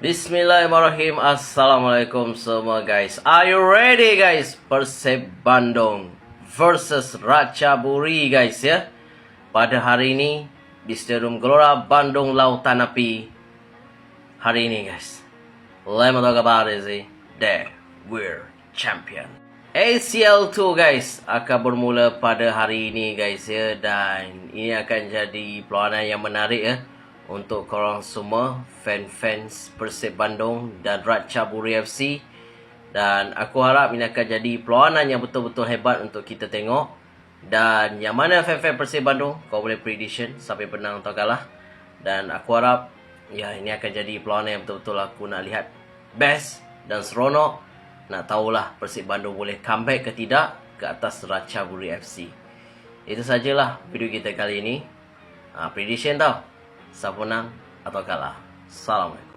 Bismillahirrahmanirrahim. Assalamualaikum semua guys. Are you ready guys? Persib Bandung versus Ratchaburi guys ya. Pada hari ini di Stadium Gelora Bandung Lautan Api. Hari ini guys. Let me talk about it. There we're champion. ACL 2 guys akan bermula pada hari ini guys ya, dan ini akan jadi perlawanan yang menarik ya untuk korang semua fans Persib Bandung dan Ratchaburi FC. Dan aku harap ini akan jadi perlawanan yang betul-betul hebat untuk kita tengok. Dan yang mana fan Persib Bandung, kau boleh prediction sampai menang atau kalah. Dan aku harap ya ini akan jadi perlawanan yang betul-betul aku nak lihat best dan seronok. Nak tahulah Persib Bandung boleh comeback ke tidak ke atas Ratchaburi FC. Itu sajalah video kita kali ini. Prediction tau, siapa menang atau kalah. Assalamualaikum.